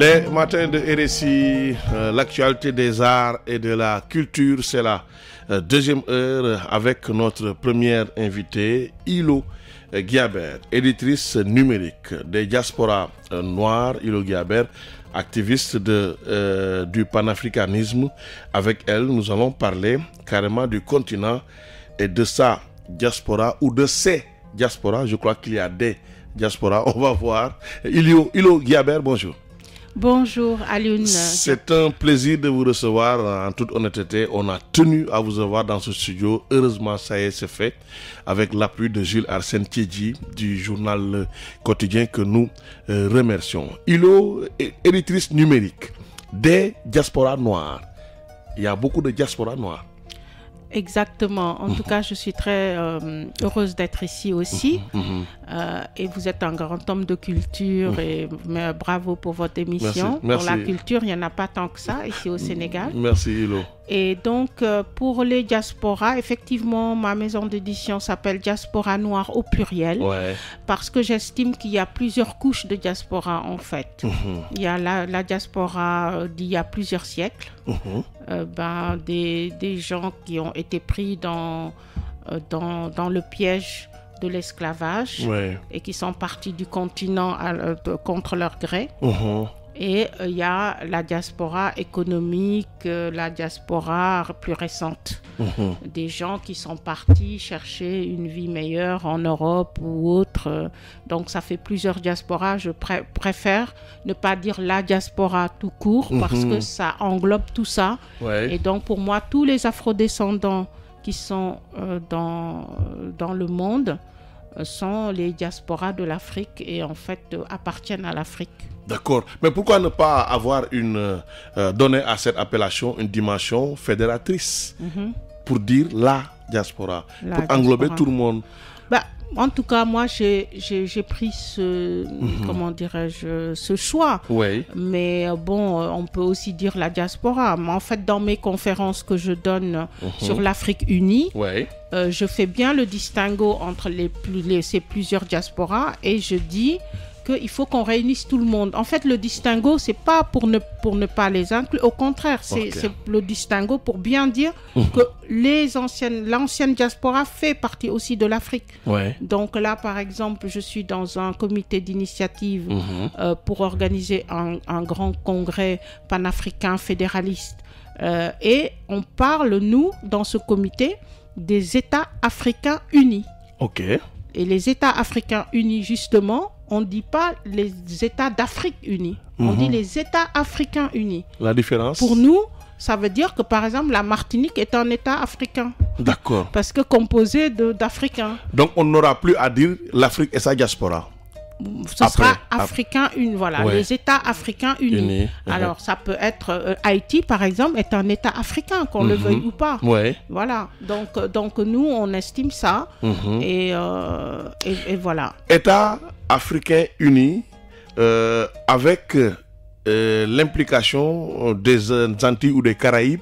Les matins de RSI, l'actualité des arts et de la culture, c'est la deuxième heure avec notre première invitée, Ilo Guiabert, éditrice numérique des diasporas noires. Ilo Guiabert, activiste du panafricanisme. Avec elle, nous allons parler carrément du continent et de sa diaspora ou de ses diasporas. Je crois qu'il y a des diasporas. On va voir. Ilo Guiabert, bonjour. Bonjour Alioune. C'est un plaisir de vous recevoir en toute honnêteté. On a tenu à vous avoir dans ce studio. Heureusement, ça y est, c'est fait. Avec l'appui de Jules Arsène Tiedji du journal quotidien que nous remercions. Ilo, éditrice numérique des diasporas noires. Il y a beaucoup de diasporas noires. Exactement. En tout cas, je suis très heureuse d'être ici aussi. Et vous êtes un grand homme de culture et bravo pour votre émission. Merci. Pour la culture, il n'y en a pas tant que ça ici au Sénégal. Merci Ilo. Et donc, pour les diasporas, effectivement, ma maison d'édition s'appelle Diaspora Noire au pluriel. Ouais. Parce que j'estime qu'il y a plusieurs couches de diaspora en fait. Il y a la diaspora d'il y a plusieurs siècles. Des gens qui ont été pris dans le piège de l'esclavage et qui sont partis du continent contre leur gré. Et il y a la diaspora économique, la diaspora plus récente. Des gens qui sont partis chercher une vie meilleure en Europe ou autre. Donc ça fait plusieurs diasporas. Je préfère ne pas dire la diaspora tout court parce que ça englobe tout ça. Et donc pour moi, tous les afrodescendants qui sont dans le monde sont les diasporas de l'Afrique et en fait appartiennent à l'Afrique. D'accord. Mais pourquoi ne pas avoir donner à cette appellation une dimension fédératrice pour dire la diaspora, pour englober tout le monde? En tout cas, moi, j'ai pris ce choix. Mais bon, on peut aussi dire la diaspora. Mais en fait, dans mes conférences que je donne sur l'Afrique unie, je fais bien le distinguo entre ces plusieurs diasporas et je dis qu'il faut qu'on réunisse tout le monde. En fait, le distinguo, c'est pas pour ne pas les inclure. Au contraire, c'est le distinguo pour bien dire que l'ancienne diaspora fait partie aussi de l'Afrique. Donc là, par exemple, je suis dans un comité d'initiative pour organiser un grand congrès panafricain fédéraliste. Et on parle, nous, dans ce comité, des États africains unis. Et les États africains unis, justement, on ne dit pas les États d'Afrique unis. On dit les États africains unis. La différence? Pour nous, ça veut dire que, par exemple, la Martinique est un État africain. D'accord. Parce que composé d'Africains. Donc, on n'aura plus à dire l'Afrique et sa diaspora. Ce sera africain unis, voilà, les États africains unis. Alors, ça peut être Haïti, par exemple, est un État africain, qu'on le veuille ou pas. Voilà. Donc, nous, on estime ça. Et voilà. État africain uni avec l'implication des Antilles ou des Caraïbes,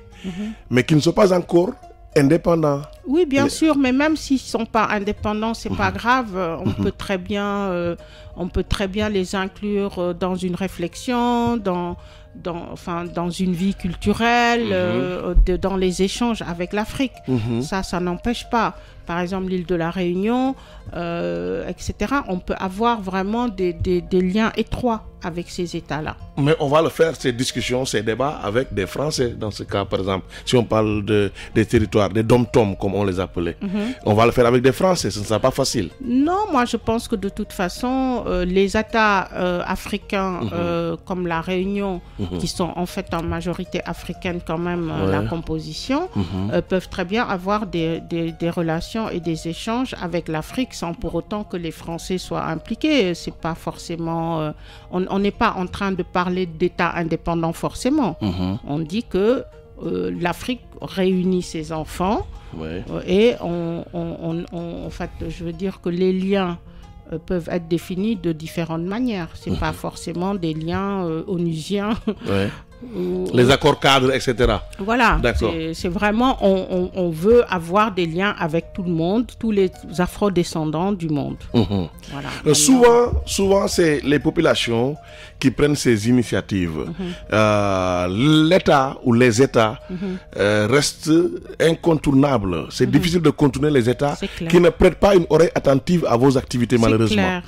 mais qui ne sont pas encore indépendants. Oui, bien sûr, mais même s'ils ne sont pas indépendants, c'est pas grave. On peut très bien les inclure dans une réflexion, dans une vie culturelle, dans les échanges avec l'Afrique. Ça n'empêche pas. Par exemple, l'île de la Réunion, etc. On peut avoir vraiment des liens étroits avec ces États-là. Mais on va le faire, ces discussions, ces débats avec des Français, dans ce cas, par exemple. Si on parle des territoires, des dom-toms, comme on les appelait. On va le faire avec des Français, ce ne sera pas facile. Non, moi je pense que de toute façon, les États africains, comme la Réunion, qui sont en fait en majorité africaine quand même, la composition, peuvent très bien avoir des relations et des échanges avec l'Afrique sans pour autant que les Français soient impliqués. C'est pas forcément... on n'est pas en train de parler d'État indépendant forcément. On dit que l'Afrique réunit ses enfants et en fait, je veux dire que les liens peuvent être définis de différentes manières. C'est pas forcément des liens onusiens Les accords cadres, etc. Voilà, c'est vraiment, on veut avoir des liens avec tout le monde, tous les afro-descendants du monde. Voilà, souvent, c'est les populations qui prennent ces initiatives. L'État ou les États restent incontournables. C'est difficile de contourner les États qui ne prêtent pas une oreille attentive à vos activités, malheureusement.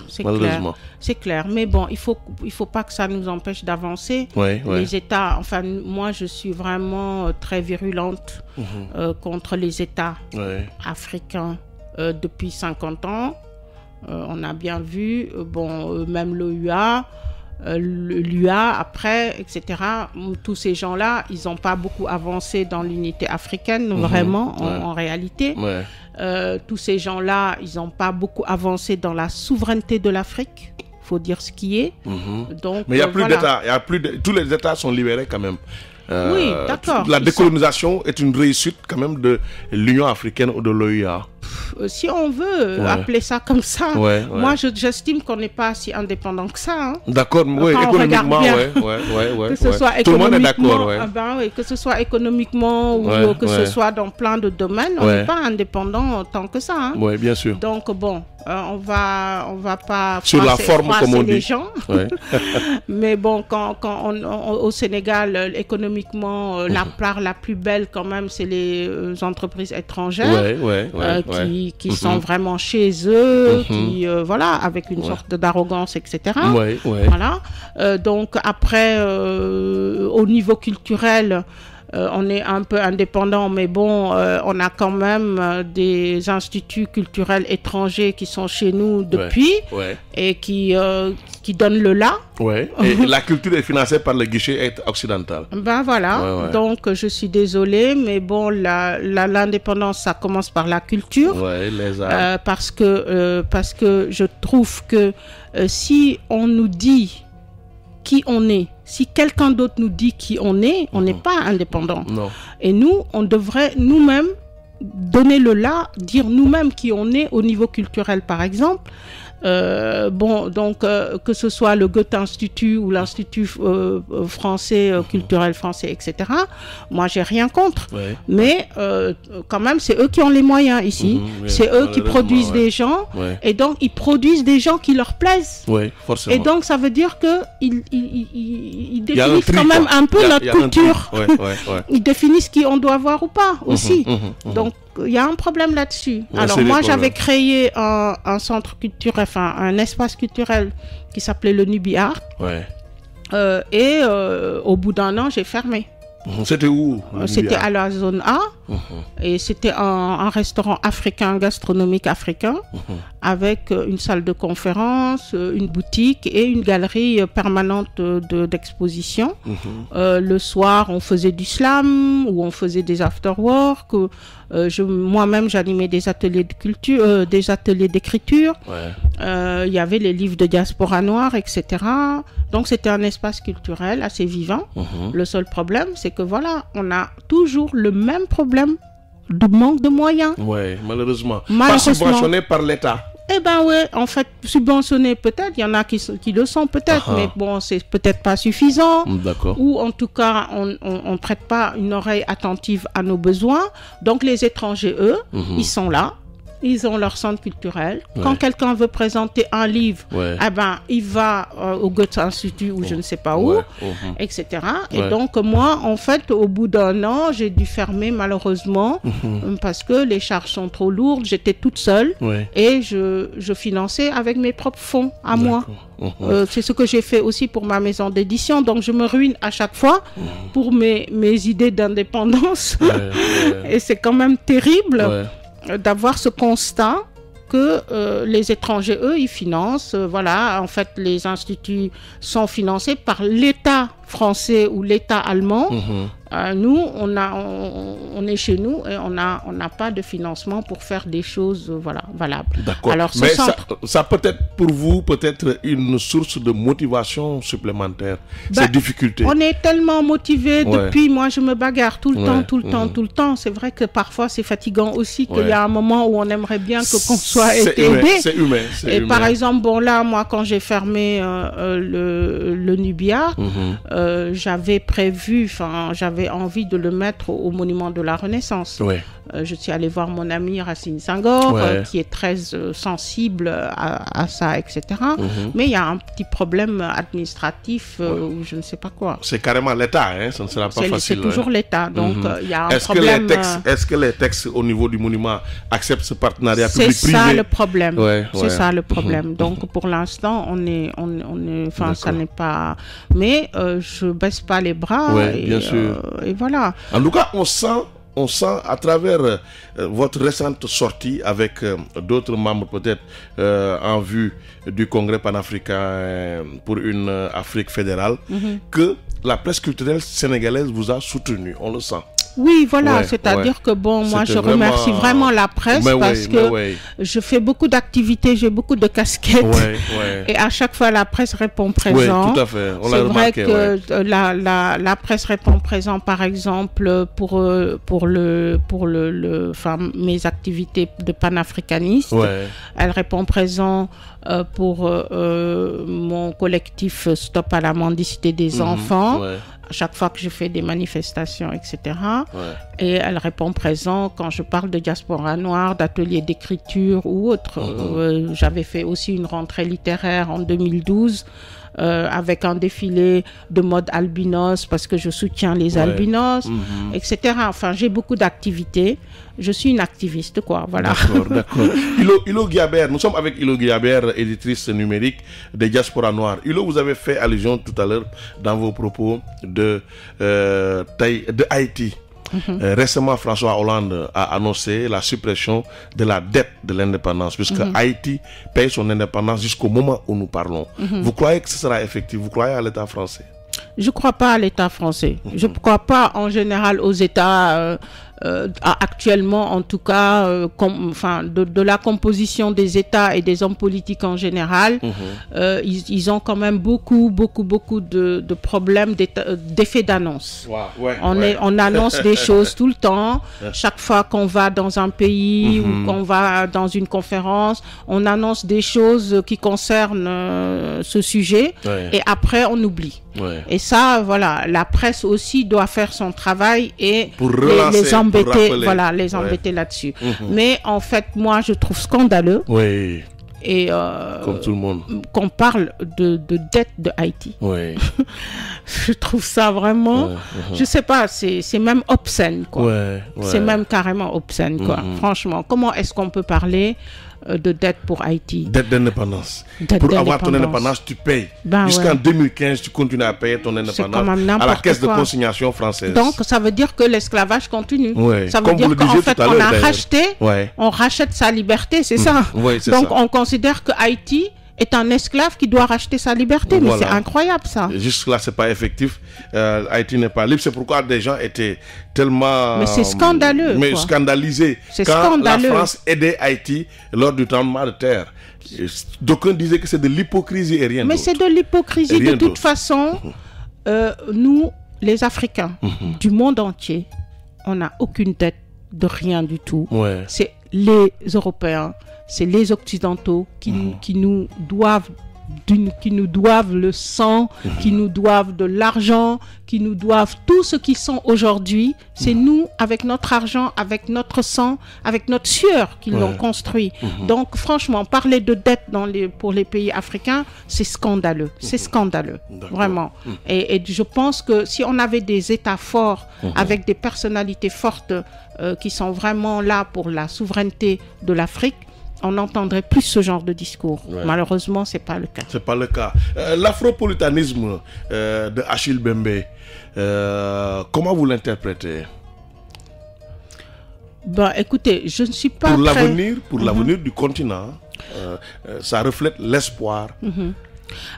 C'est clair, mais bon, il faut pas que ça nous empêche d'avancer. Les États, enfin, moi, je suis vraiment très virulente contre les États africains depuis 50 ans. On a bien vu, même l'OUA, l'UA après, etc. Tous ces gens-là, ils n'ont pas beaucoup avancé dans l'unité africaine, vraiment, en réalité. Tous ces gens-là, ils n'ont pas beaucoup avancé dans la souveraineté de l'Afrique. Faut dire ce qui est. Donc, mais il n'y a plus d'États. Tous les États sont libérés quand même. Oui, d'accord. La décolonisation est une réussite quand même de l'Union africaine ou de l'OUA. Si on veut appeler ça comme ça, moi j'estime qu'on n'est pas si indépendant que ça. Hein. D'accord, oui, économiquement, que ce soit tout le monde est d'accord. Que ce soit économiquement ou que ce soit dans plein de domaines, on n'est pas indépendant tant que ça. Hein. Oui, bien sûr. Donc bon, on va pas sur la forme comme on dit. Les gens. Mais bon, quand au Sénégal, économiquement, la part la plus belle quand même, c'est les entreprises étrangères. Qui sont vraiment chez eux, qui voilà, avec une sorte d'arrogance, etc. Voilà. Donc après, au niveau culturel, on est un peu indépendant, mais bon, on a quand même des instituts culturels étrangers qui sont chez nous depuis et qui donnent le là. Et la culture est financée par le guichet occidental. Ben voilà, donc je suis désolée, mais bon, l'indépendance, ça commence par la culture. Les arts. Parce que je trouve que si on nous dit qui on est, si quelqu'un d'autre nous dit qui on n'est pas indépendant. Non. Et nous, on devrait nous-mêmes donner le là, dire nous-mêmes qui on est au niveau culturel, par exemple. Que ce soit le Goethe Institut ou l'Institut français, culturel français, etc. Moi, j'ai rien contre. Mais quand même, c'est eux qui ont les moyens ici. C'est eux qui produisent des gens. Et donc, ils produisent des gens qui leur plaisent. Forcément. Et donc, ça veut dire qu'ils définissent quand même un peu notre culture. Ils définissent qui on doit voir ou pas aussi. Donc, il y a un problème là-dessus. Alors moi, j'avais créé un centre culturel, enfin un espace culturel qui s'appelait le Nubi Art. Et au bout d'un an, j'ai fermé. C'était où? C'était à la zone A. Et c'était un restaurant africain, gastronomique africain, avec une salle de conférence, une boutique et une galerie permanente d'exposition. Le soir, on faisait du slam ou on faisait des after-work. Moi-même, j'animais des ateliers de culture, des ateliers d'écriture. Il y avait les livres de diaspora noire, etc. Donc, c'était un espace culturel assez vivant. Le seul problème, c'est que voilà, on a toujours le même problème de manque de moyens. Malheureusement. Pas subventionné par l'État. Eh ben oui, en fait, subventionné peut-être, il y en a qui le sont peut-être, mais bon, c'est peut-être pas suffisant. Ou en tout cas, on prête pas une oreille attentive à nos besoins. Donc les étrangers, eux, ils sont là. Ils ont leur centre culturel. Quand quelqu'un veut présenter un livre, eh ben, il va au Goethe Institut ou je ne sais pas où, etc. Et donc, moi, en fait, au bout d'un an, j'ai dû fermer malheureusement parce que les charges sont trop lourdes. J'étais toute seule et je finançais avec mes propres fonds à moi. C'est ce que j'ai fait aussi pour ma maison d'édition. Donc, je me ruine à chaque fois pour mes idées d'indépendance. Et c'est quand même terrible. D'avoir ce constat que les étrangers, eux, ils financent. Voilà, en fait, les instituts sont financés par l'État français ou l'État allemand. Nous, on est chez nous et on n'a pas de financement pour faire des choses valables. D'accord. Alors, mais ça peut être pour vous peut-être une source de motivation supplémentaire, ces difficultés. On est tellement motivés depuis, moi je me bagarre tout le temps. C'est vrai que parfois c'est fatigant aussi, qu'il y a un moment où on aimerait bien qu'on soit aidé. C'est humain. Et par exemple, là, moi quand j'ai fermé le Nubia, j'avais envie de le mettre au monument de la Renaissance. Ouais. Je suis allée voir mon ami Racine Senghor, qui est très sensible à ça, etc. Mais il y a un petit problème administratif ou je ne sais pas quoi. C'est carrément l'État, hein? Ça ne sera pas facile. C'est toujours l'État, donc il y a un problème. Est-ce que les textes au niveau du monument acceptent ce partenariat public-privé? C'est ça le problème. C'est ça le problème. Donc pour l'instant, ça n'est pas. Mais je baisse pas les bras. Bien sûr. Et voilà. En tout cas, on sent à travers votre récente sortie avec d'autres membres peut-être en vue du Congrès panafricain pour une Afrique fédérale, que la presse culturelle sénégalaise vous a soutenu, on le sent. Oui, voilà, c'est-à-dire que moi je remercie vraiment la presse parce que je fais beaucoup d'activités, j'ai beaucoup de casquettes et à chaque fois la presse répond présent. Oui, tout à fait, on l'a remarqué. C'est vrai que la presse répond présent par exemple pour mes activités de panafricaniste. Elle répond présent pour mon collectif Stop à la mendicité des enfants. À chaque fois que je fais des manifestations, etc. Et elle répond présent quand je parle de diaspora noire, d'ateliers d'écriture ou autre. J'avais fait aussi une rentrée littéraire en 2012 avec un défilé de mode albinos parce que je soutiens les albinos, etc. Enfin, j'ai beaucoup d'activités. Je suis une activiste, quoi. Voilà. D'accord. Hilo Guiabert, nous sommes avec Hilo Guiabert, éditrice numérique des Diaspora Noires. Hilo, vous avez fait allusion tout à l'heure dans vos propos de Haïti. Récemment, François Hollande a annoncé la suppression de la dette de l'indépendance, puisque Haïti paye son indépendance jusqu'au moment où nous parlons. Vous croyez que ce sera effectif? Vous croyez à l'État français? Je ne crois pas à l'État français. Je ne crois pas en général aux États actuellement, en tout cas, de la composition des États et des hommes politiques en général. Ils ont quand même beaucoup de problèmes d'effet d'annonce. On annonce des choses tout le temps. Chaque fois qu'on va dans un pays ou qu'on va dans une conférence, on annonce des choses qui concernent ce sujet et après on oublie. Et ça, voilà, la presse aussi doit faire son travail et pour relancer, les embêter là-dessus. Mais en fait, moi, je trouve scandaleux. Et comme tout le monde, qu'on parle de dette de Haïti. Je trouve ça vraiment, je sais pas, c'est même obscène, quoi. C'est même carrément obscène, quoi. Franchement, comment est-ce qu'on peut parler de dette pour Haïti? Dette d'indépendance. Pour avoir ton indépendance, tu payes. Jusqu'en 2015, tu continues à payer ton indépendance à la caisse de consignation française. Donc, ça veut dire que l'esclavage continue. Ça veut dire qu'en fait, on a racheté, on rachète sa liberté, c'est ça. Donc, on considère que Haïti est un esclave qui doit racheter sa liberté. Mais c'est incroyable, ça. Jusque-là, c'est pas effectif. Haïti n'est pas libre. C'est pourquoi des gens étaient tellement... Mais c'est scandaleux. Mais scandalisés. Quand la France aidait Haïti lors du tremblement de terre. D'aucuns disaient que c'est de l'hypocrisie et rien d'autre. Mais c'est de l'hypocrisie. De toute façon, nous, les Africains du monde entier, on n'a aucune dette de rien du tout. C'est les Européens, c'est les Occidentaux qui nous doivent le sang, qui nous doivent de l'argent, qui nous doivent tout ce qu'ils sont aujourd'hui. C'est nous, avec notre argent, avec notre sang, avec notre sueur, qui l'ont construit. Donc, franchement, parler de dette pour les pays africains, c'est scandaleux. C'est scandaleux, vraiment. Et je pense que si on avait des États forts, avec des personnalités fortes, qui sont vraiment là pour la souveraineté de l'Afrique, on entendrait plus ce genre de discours. Malheureusement, c'est pas le cas. C'est pas le cas. L'afropolitanisme de Achille Bembe, comment vous l'interprétez? Écoutez, je ne suis pas pour l'avenir du continent, ça reflète l'espoir.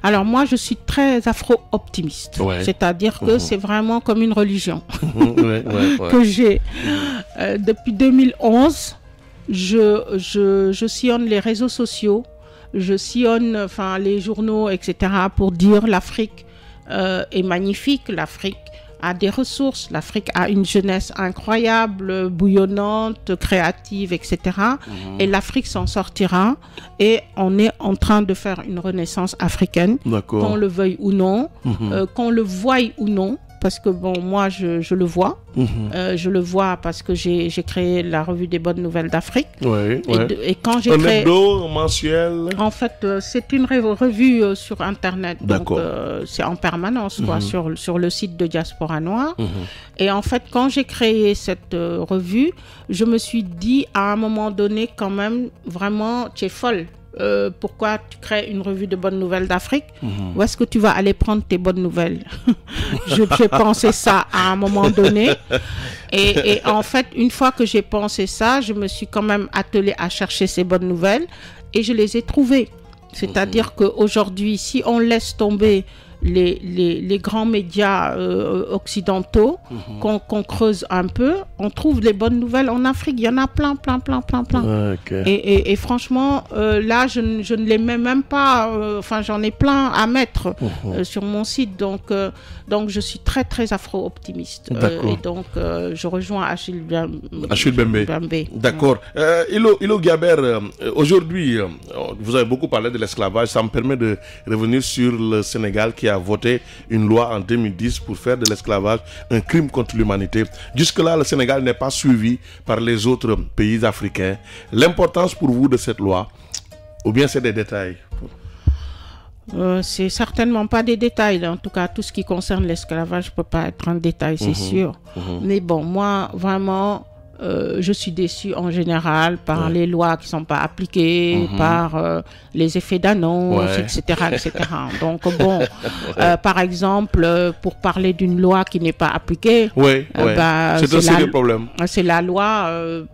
Alors moi, je suis très afro-optimiste. C'est-à-dire que c'est vraiment comme une religion que j'ai. Depuis 2011, je sillonne les réseaux sociaux, je sillonne les journaux, etc. pour dire l'Afrique est magnifique, l'Afrique a des ressources. L'Afrique a une jeunesse incroyable, bouillonnante, créative, etc. Et l'Afrique s'en sortira. Et on est en train de faire une renaissance africaine, qu'on le veuille ou non, qu'on le voie ou non. Parce que bon, moi, je le vois. Je le vois parce que j'ai créé la revue des bonnes nouvelles d'Afrique. Et quand j'ai créé... Un hebdo mensuel? En fait, c'est une revue sur Internet. Donc, c'est en permanence, quoi, sur le site de Diaspora Noire. Et en fait, quand j'ai créé cette revue, je me suis dit, à un moment donné, quand même, vraiment, tu es folle. Pourquoi tu crées une revue de bonnes nouvelles d'Afrique? Où est-ce que tu vas aller prendre tes bonnes nouvelles? J'ai pensé ça à un moment donné. Et en fait, une fois que j'ai pensé ça, je me suis quand même attelée à chercher ces bonnes nouvelles et je les ai trouvées. C'est-à-dire qu'aujourd'hui, si on laisse tomber les grands médias occidentaux, qu'on creuse un peu, on trouve les bonnes nouvelles en Afrique. Il y en a plein. Et franchement, là, je ne les mets même pas. Enfin, j'en ai plein à mettre sur mon site. Donc, je suis très, très afro-optimiste. Et donc, je rejoins Achille Bembe. D'accord. Ilo Guiabert, aujourd'hui, vous avez beaucoup parlé de l'esclavage. Ça me permet de revenir sur le Sénégal qui a voté une loi en 2010 pour faire de l'esclavage un crime contre l'humanité. Jusque-là, le Sénégal n'est pas suivi par les autres pays africains. L'importance pour vous de cette loi, ou bien c'est des détails? C'est certainement pas des détails. En tout cas, tout ce qui concerne l'esclavage ne peut pas être un détail, c'est sûr. Mais bon, moi, vraiment... je suis déçue en général par les lois qui ne sont pas appliquées, par les effets d'annonce, etc. Donc bon, par exemple, pour parler d'une loi qui n'est pas appliquée, c'est aussi le problème. C'est la loi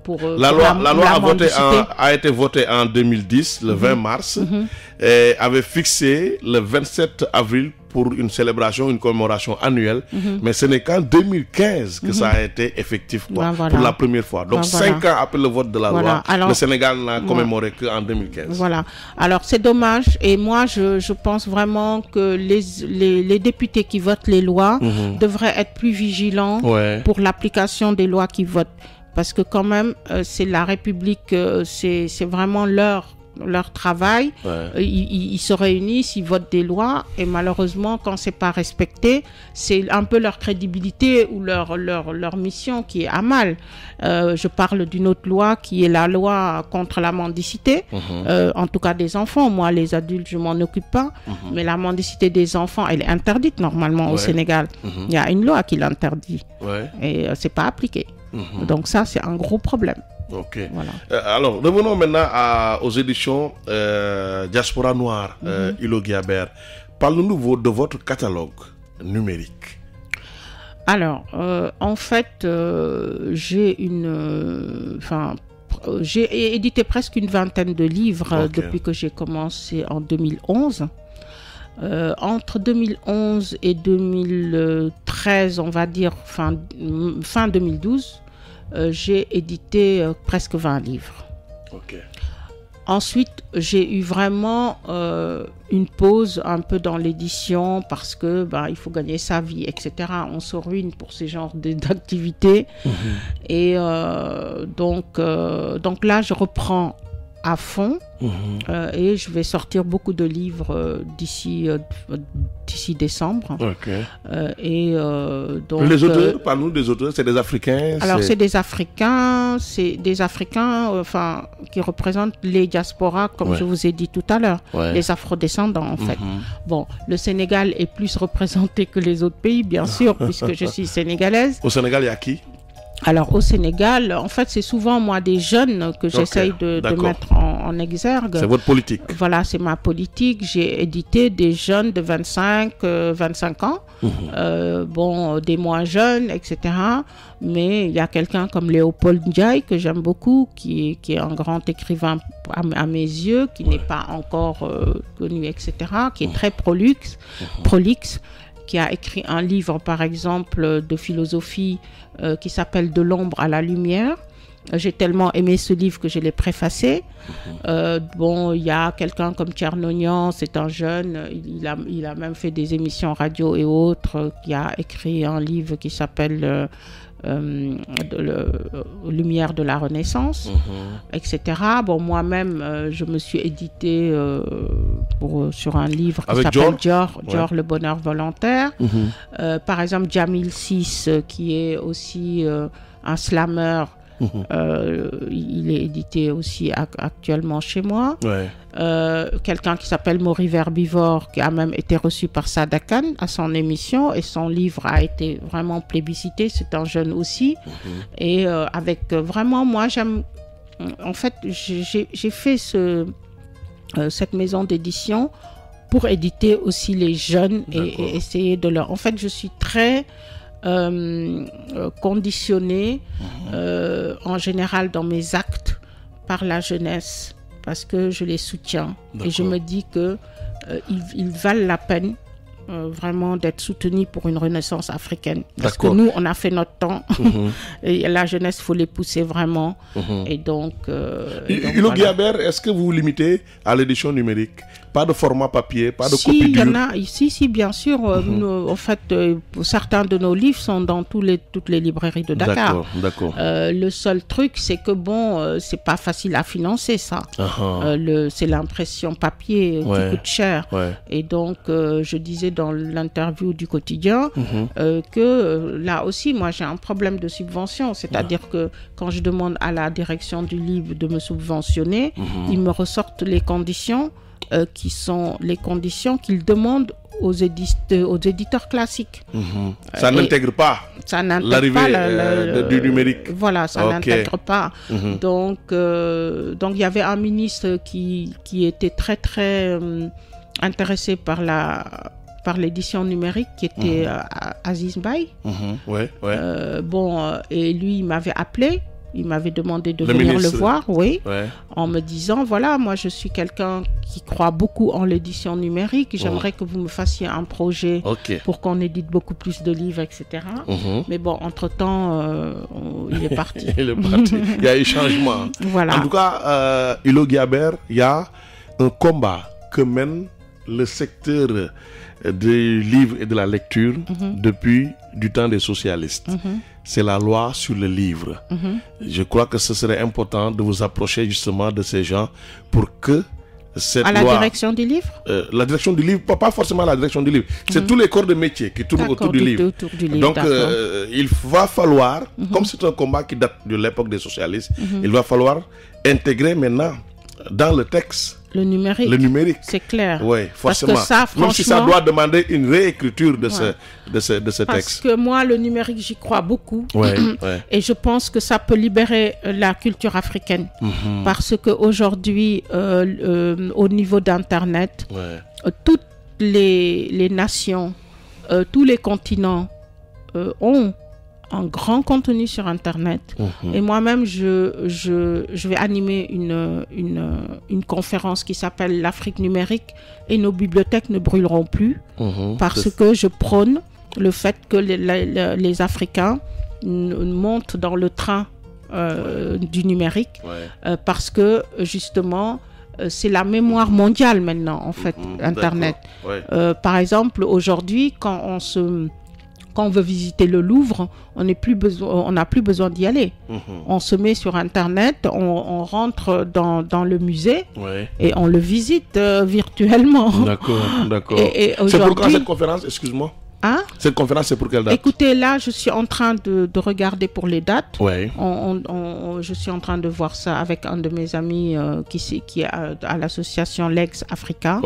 pour la loi a été votée en 2010, le 20 mars, et avait fixé le 27 avril pour une célébration, une commémoration annuelle, mais ce n'est qu'en 2015 que ça a été effectif, pour la première fois. Donc 5 ans après le vote de la loi, alors, le Sénégal n'a commémoré qu'en 2015. Voilà. Alors c'est dommage, et moi je pense vraiment que les députés qui votent les lois devraient être plus vigilants pour l'application des lois qu'ils votent. Parce que quand même, c'est la République, c'est vraiment leur travail, ils se réunissent, ils votent des lois, et malheureusement, quand c'est pas respecté, c'est un peu leur crédibilité ou leur mission qui est à mal. Je parle d'une autre loi qui est la loi contre la mendicité, en tout cas des enfants. Moi, les adultes, je m'en occupe pas, mais la mendicité des enfants, elle est interdite normalement au Sénégal. Il y a une loi qui l'interdit, et c'est pas appliqué. Donc ça, c'est un gros problème. Ok. Voilà. Alors, revenons maintenant aux éditions Diaspora Noire, Ilo Guiabert. Parlez-nous de votre catalogue numérique. Alors, en fait, j'ai édité presque une vingtaine de livres depuis que j'ai commencé en 2011. Entre 2011 et 2013, on va dire fin 2012, j'ai édité presque 20 livres. Ensuite, j'ai eu vraiment une pause un peu dans l'édition parce que il faut gagner sa vie, etc. On se ruine pour ces genres d'activités. Et donc là, je reprends à fond et je vais sortir beaucoup de livres d'ici décembre. Donc les auteurs, parle-nous des auteurs, c'est des Africains? Alors c'est des Africains qui représentent les diasporas, comme je vous ai dit tout à l'heure, les afrodescendants en fait. Bon, le Sénégal est plus représenté que les autres pays, bien sûr, puisque je suis sénégalaise. Au Sénégal, il y a qui? Alors au Sénégal, en fait, c'est souvent moi des jeunes que j'essaye de mettre en exergue. C'est votre politique? Voilà, c'est ma politique. J'ai édité des jeunes de 25 ans, des moins jeunes, etc. Mais il y a quelqu'un comme Léopold Ndiaye que j'aime beaucoup, qui est un grand écrivain à mes yeux, qui n'est pas encore connu, etc., qui est très prolixe, qui a écrit un livre, par exemple, de philosophie qui s'appelle « De l'ombre à la lumière ». J'ai tellement aimé ce livre que je l'ai préfacé. Bon, il y a quelqu'un comme Tchernognan, c'est un jeune, il a même fait des émissions radio et autres, qui a écrit un livre qui s'appelle Lumière de la Renaissance, etc. Bon, moi-même, je me suis édité sur un livre qui s'appelle Dior, le bonheur volontaire. Par exemple, Jamil Sis, qui est aussi un slammer, il est édité aussi actuellement chez moi. Quelqu'un qui s'appelle Maury Verbivore, qui a même été reçu par Sadakan à son émission, et son livre a été vraiment plébiscité. C'est un jeune aussi. Et avec vraiment, moi j'aime, en fait, j'ai fait cette maison d'édition pour éditer aussi les jeunes et essayer de leur... En fait, je suis très conditionné en général dans mes actes par la jeunesse, parce que je les soutiens et je me dis que ils valent la peine vraiment d'être soutenus pour une renaissance africaine, parce que nous on a fait notre temps et la jeunesse, il faut les pousser vraiment. Et donc Hilo Guiabert, est-ce que vous vous limitez à l'édition numérique? Pas de format papier, pas de copie dure? Si, bien sûr. En fait, certains de nos livres sont dans toutes les librairies de Dakar. D'accord. Le seul truc, c'est que bon, c'est pas facile à financer ça. C'est l'impression papier qui coûte cher. Et donc, je disais dans l'interview du quotidien que là aussi, moi, j'ai un problème de subvention. C'est-à-dire que quand je demande à la direction du livre de me subventionner, ils me ressortent les conditions qui sont les conditions qu'ils demandent aux éditeurs classiques. Ça n'intègre pas l'arrivée du numérique. Voilà, ça n'intègre pas. Donc, il y avait un ministre qui était très, très intéressé par l'édition numérique, qui était Aziz Mbaye. Et lui, il m'avait appelé. Il m'avait demandé de venir le voir, en me disant, voilà, moi je suis quelqu'un qui croit beaucoup en l'édition numérique, j'aimerais que vous me fassiez un projet pour qu'on édite beaucoup plus de livres, etc. Mais bon, entre-temps, il est parti. Il y a eu changement. Voilà. En tout cas, Hilo Guiabert, il y a un combat que mène le secteur des livres et de la lecture depuis du temps des socialistes. C'est la loi sur le livre. Je crois que ce serait important de vous approcher justement de ces gens pour que cette loi... À la direction du livre La direction du livre, pas forcément la direction du livre. C'est tous les corps de métier qui tournent autour du livre. Donc, il va falloir, comme c'est un combat qui date de l'époque des socialistes, il va falloir intégrer maintenant dans le texte le numérique. C'est clair. Oui, forcément. Parce que ça, franchement, même si ça doit demander une réécriture de ce texte. Parce que moi, le numérique, j'y crois beaucoup. Et je pense que ça peut libérer la culture africaine. Parce qu'aujourd'hui, au niveau d'Internet, toutes les nations, tous les continents ont un grand contenu sur Internet. Et moi-même, je vais animer une conférence qui s'appelle l'Afrique numérique, et nos bibliothèques ne brûleront plus, parce que je prône le fait que les Africains montent dans le train du numérique, parce que justement, c'est la mémoire mondiale maintenant, en fait, Internet. Par exemple, aujourd'hui, quand on veut visiter le Louvre, on n'a plus besoin d'y aller. On se met sur Internet, on rentre dans le musée et on le visite virtuellement. D'accord. C'est pour quand cette conférence, excuse-moi? Cette conférence, c'est pour quelle date? Écoutez, là, je suis en train de regarder pour les dates. Je suis en train de voir ça avec un de mes amis qui est à l'association Legs Africa.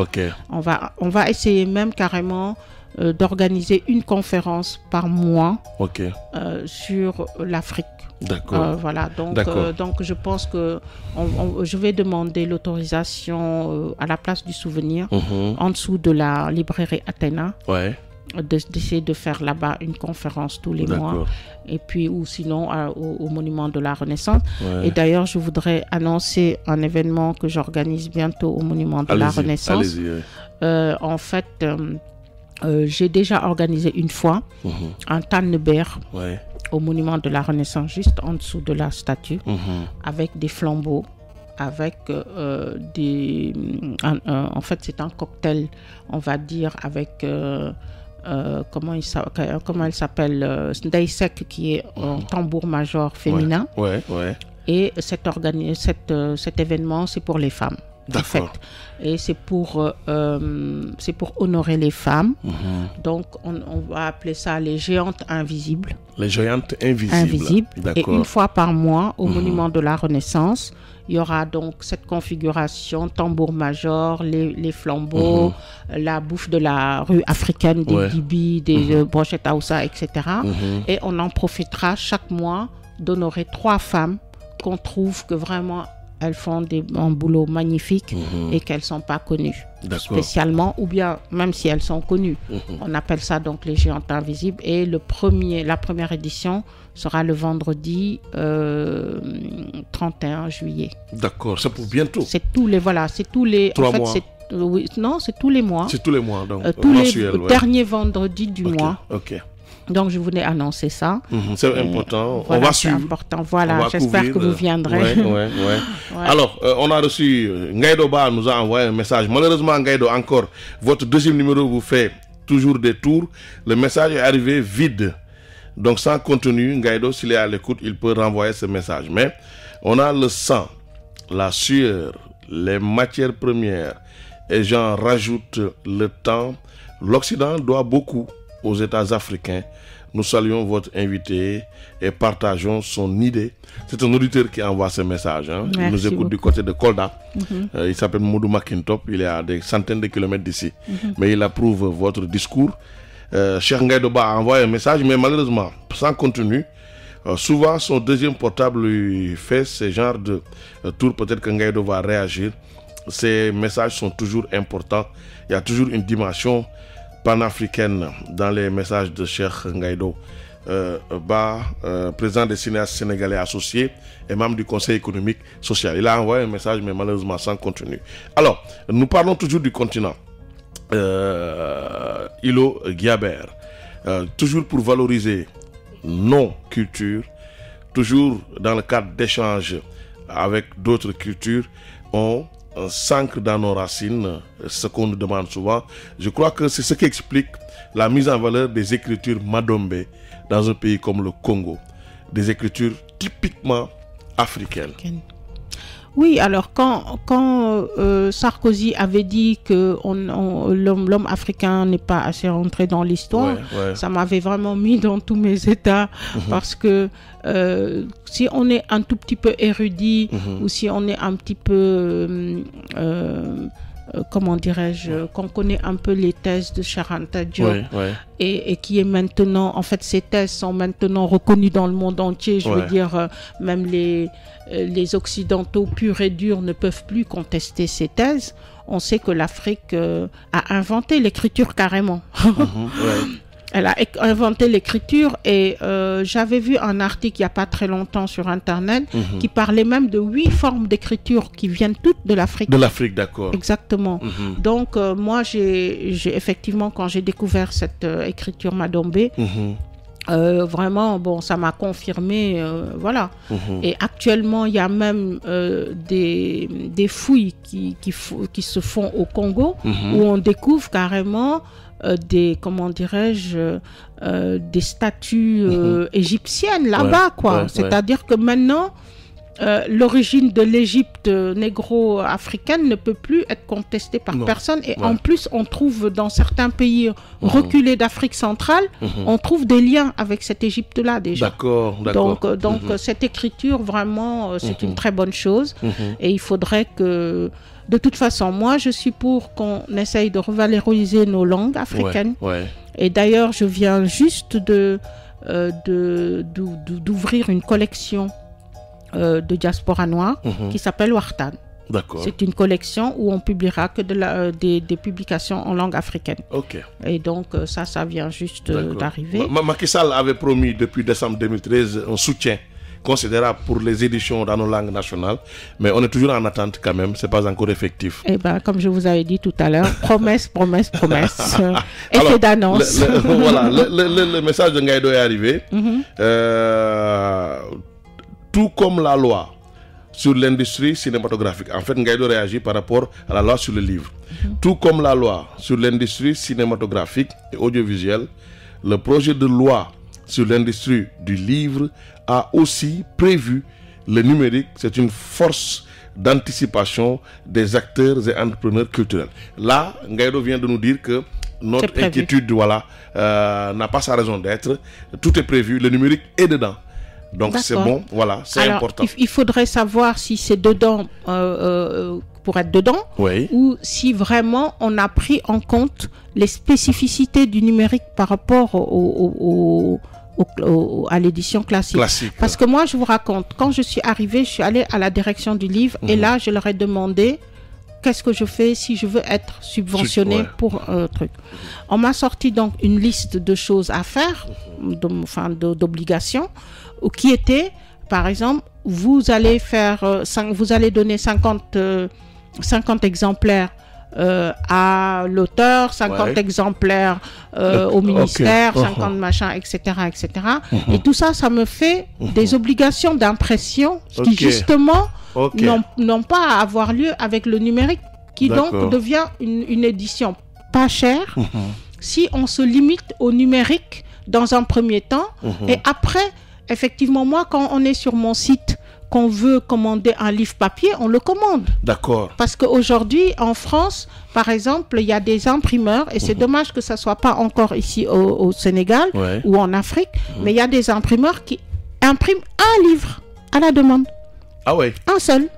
On va essayer même carrément d'organiser une conférence par mois sur l'Afrique. Voilà, donc je pense que je vais demander l'autorisation à la place du souvenir, en dessous de la librairie Athéna, d'essayer de faire là-bas une conférence tous les mois, et puis ou sinon au monument de la Renaissance. Et d'ailleurs, je voudrais annoncer un événement que j'organise bientôt au monument de la Renaissance. En fait, j'ai déjà organisé une fois un Tannebert au monument de la Renaissance, juste en dessous de la statue, avec des flambeaux, avec en fait, c'est un cocktail, on va dire, avec... comment elle s'appelle, Ndaïsek, qui est un tambour-major féminin. Et cet événement, c'est pour les femmes. D'accord. Et c'est pour honorer les femmes. Donc, on va appeler ça les géantes invisibles. Les géantes invisibles. Et une fois par mois, au monument de la Renaissance, il y aura donc cette configuration, tambour-major, les flambeaux, la bouffe de la rue africaine, des dibis, des brochettes aoussa, etc. Et on en profitera chaque mois d'honorer 3 femmes qu'on trouve que vraiment elles font un boulot magnifique et qu'elles ne sont pas connues spécialement, ou bien même si elles sont connues. On appelle ça donc les géantes invisibles. Et la première édition sera le vendredi 31 juillet. D'accord, c'est pour bientôt. C'est tous les 3 mois. C'est tous les mois. C'est tous les mois, donc tous les derniers vendredis du mois. Ok. Donc, je voulais annoncer ça. C'est important. Voilà, on va suivre. C'est important. Voilà, j'espère que vous viendrez. Alors, on a reçu... Ngaïdo Ba nous a envoyé un message. Malheureusement, Ngaïdo, encore, votre deuxième numéro vous fait toujours des tours. Le message est arrivé vide. Donc, sans contenu, Ngaïdo, s'il est à l'écoute, il peut renvoyer ce message. Mais on a le sang, la sueur, les matières premières. Et j'en rajoute le temps. L'Occident doit beaucoup aux États africains. Nous saluons votre invité et partageons son idée. C'est un auditeur qui envoie ce message. Il nous écoute du côté de Kolda. Il s'appelle Moudou Makintop. Il est à des centaines de kilomètres d'ici. Mais il approuve votre discours. Cheikh Ngaïdo Ba a envoyé un message, mais malheureusement, sans contenu. Souvent, son deuxième portable lui fait ce genre de tour. Peut-être que Ngaïdo va réagir. Ces messages sont toujours importants. Il y a toujours une dimension panafricaine dans les messages de Cheikh Ngaïdo Ba, président des cinéastes sénégalais associés et membre du Conseil économique social. Il a envoyé un message, mais malheureusement sans contenu. Alors, nous parlons toujours du continent. Hilo Guiabert, toujours pour valoriser nos cultures, toujours dans le cadre d'échanges avec d'autres cultures, on s'ancre dans nos racines, ce qu'on nous demande souvent. Je crois que c'est ce qui explique la mise en valeur des écritures Madombe dans un pays comme le Congo, des écritures typiquement africaines. Oui, alors quand Sarkozy avait dit que l'homme africain n'est pas assez rentré dans l'histoire, ça m'avait vraiment mis dans tous mes états parce que si on est un tout petit peu érudit ou si on est un petit peu comment dirais-je, qu'on connaît un peu les thèses de Cheikh Anta Diop et qui est maintenant, en fait, ces thèses sont maintenant reconnues dans le monde entier. Je veux dire, même les Occidentaux purs et durs ne peuvent plus contester ces thèses. On sait que l'Afrique a inventé l'écriture carrément. Elle a inventé l'écriture et j'avais vu un article il n'y a pas très longtemps sur Internet qui parlait même de 8 formes d'écriture qui viennent toutes de l'Afrique. De l'Afrique, d'accord. Exactement. Donc, moi, j'ai effectivement, quand j'ai découvert cette écriture Madombe, vraiment, bon, ça m'a confirmé, voilà. Et actuellement, il y a même des fouilles qui se font au Congo où on découvre carrément des, comment dirais-je, des statues égyptiennes là-bas, quoi. C'est-à-dire que maintenant, l'origine de l'Égypte négro-africaine ne peut plus être contestée par personne. Et en plus, on trouve dans certains pays reculés d'Afrique centrale, on trouve des liens avec cette Égypte-là déjà. D'accord. Donc cette écriture, vraiment, c'est une très bonne chose. Et il faudrait que... De toute façon, moi, je suis pour qu'on essaye de revaloriser nos langues africaines. Et d'ailleurs, je viens juste d'ouvrir une collection de diaspora noire qui s'appelle Wartan. C'est une collection où on publiera que des publications en langue africaine. Et donc, ça vient juste d'arriver. Macky Sall avait promis depuis décembre 2013 un soutien considérable pour les éditions dans nos langues nationales, mais on est toujours en attente quand même, c'est pas encore effectif. Eh ben, comme je vous avais dit tout à l'heure, promesse, promesse, promesse, effet d'annonce. Voilà, le message de Ngaïdo est arrivé. Tout comme la loi sur l'industrie cinématographique. En fait, Ngaïdo réagit par rapport à la loi sur le livre. Tout comme la loi sur l'industrie cinématographique et audiovisuelle, le projet de loi sur l'industrie du livre a aussi prévu le numérique. C'est une force d'anticipation des acteurs et entrepreneurs culturels. Là, Ngaïdo vient de nous dire que notre inquiétude n'a pas sa raison d'être. Tout est prévu, le numérique est dedans. Donc c'est bon, voilà, c'est important. Il faudrait savoir si c'est dedans pour être dedans, ou si vraiment on a pris en compte les spécificités du numérique par rapport à l'édition classique. Parce que moi, je vous raconte, quand je suis arrivée, je suis allée à la direction du livre et là, je leur ai demandé qu'est-ce que je fais si je veux être subventionné pour un truc. On m'a sorti donc une liste de choses à faire, d'obligations, qui était, par exemple, vous allez donner 50 exemplaires à l'auteur, 50 exemplaires au ministère, 50 machins, etc. etc. Et tout ça, ça me fait des obligations d'impression qui, justement, n'ont pas à avoir lieu avec le numérique, qui donc devient une édition pas chère si on se limite au numérique dans un premier temps. Et après, effectivement, moi, quand on est sur mon site, qu'on veut commander un livre papier, on le commande. D'accord. Parce qu'aujourd'hui, en France, par exemple, il y a des imprimeurs, et c'est dommage que ça ne soit pas encore ici au Sénégal ou en Afrique, mais il y a des imprimeurs qui impriment un livre à la demande. Ah ouais. Un seul.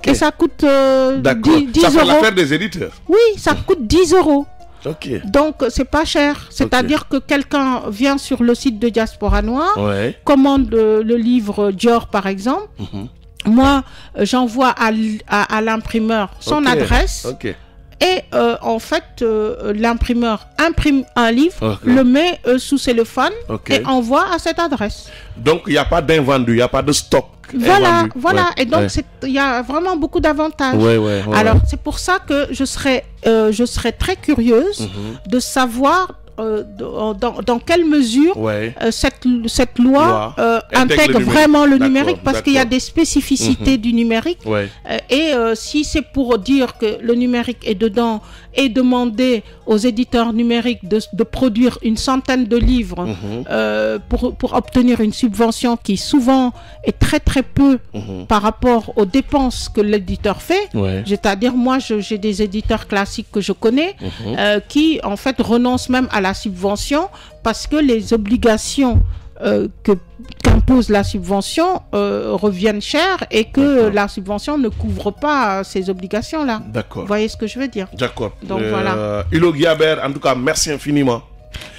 Et ça coûte 10 ça fait euros. l'affaire des éditeurs. Oui, ça coûte 10 euros. Okay. Donc, c'est pas cher. C'est-à-dire que quelqu'un vient sur le site de Diaspora Noire, commande le livre Dior, par exemple. Moi, j'envoie à l'imprimeur son adresse. Et en fait, l'imprimeur imprime un livre, le met sous cellophane et envoie à cette adresse. Donc, il n'y a pas d'invendu, il n'y a pas de stock. Voilà. Et donc, il y a vraiment beaucoup d'avantages. Alors, c'est pour ça que je serais très curieuse de savoir dans quelle mesure cette loi intègre vraiment le numérique, parce qu'il y a des spécificités du numérique. Et si c'est pour dire que le numérique est dedans et demander aux éditeurs numériques de produire une centaine de livres pour obtenir une subvention qui souvent est très très peu par rapport aux dépenses que l'éditeur fait, c'est-à-dire moi j'ai des éditeurs classiques que je connais qui en fait renoncent même à la subvention parce que les obligations qu'impose la subvention reviennent cher et que la subvention ne couvre pas ces obligations-là. D'accord. Vous voyez ce que je veux dire? D'accord. Donc voilà. Hilo Guiabert, en tout cas, merci infiniment.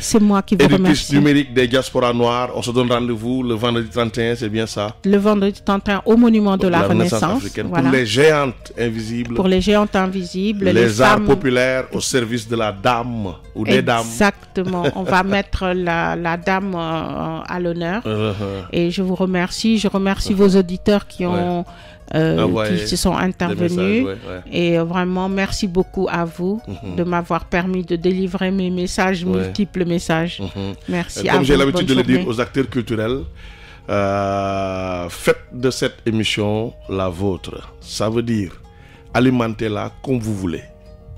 C'est moi qui vous remercie. Éditrice numérique des Diaspora Noires. On se donne rendez-vous le vendredi 31, c'est bien ça? Le vendredi 31 au Monument de la Renaissance africaine. Voilà. Pour les géantes invisibles. Pour les géantes invisibles. Les arts populaires au service de la dame ou des dames. Exactement. On va mettre la dame à l'honneur. Et je vous remercie. Je remercie vos auditeurs qui ont... qui se sont intervenus et vraiment merci beaucoup à vous de m'avoir permis de délivrer mes messages, multiples messages. Merci à vous. Comme j'ai l'habitude de le dire aux acteurs culturels, faites de cette émission la vôtre. Ça veut dire alimentez-la comme vous voulez.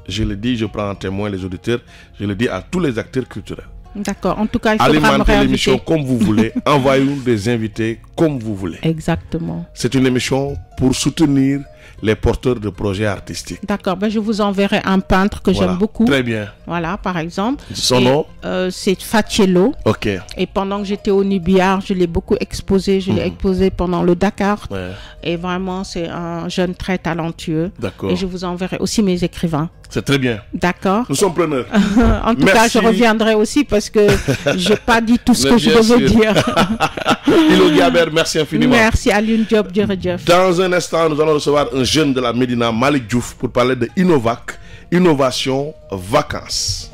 Je le dis, je prends en témoin les auditeurs, je le dis à tous les acteurs culturels. D'accord. En tout cas, il faudra me réinviter. Alimentez l'émission comme vous voulez. Envoyez-nous des invités comme vous voulez. Exactement. C'est une émission pour soutenir les porteurs de projets artistiques. D'accord. Ben, je vous enverrai un peintre que j'aime beaucoup. Très bien. Voilà, par exemple. Son nom c'est Fatiello. Ok. Et pendant que j'étais au Nubiar, je l'ai beaucoup exposé. Je l'ai exposé pendant le Dakar. Et vraiment, c'est un jeune très talentueux. D'accord. Et je vous enverrai aussi mes écrivains. C'est très bien. D'accord. Nous sommes preneurs. En tout cas, je reviendrai aussi parce que je n'ai pas dit tout ce que je devais dire. Hilo Guiabert, merci infiniment. Merci à Lune Diop, Djeredjef. Dans un instant, nous allons recevoir un jeune de la Médina, Malik Diouf, pour parler de Innovac, innovation, vacances.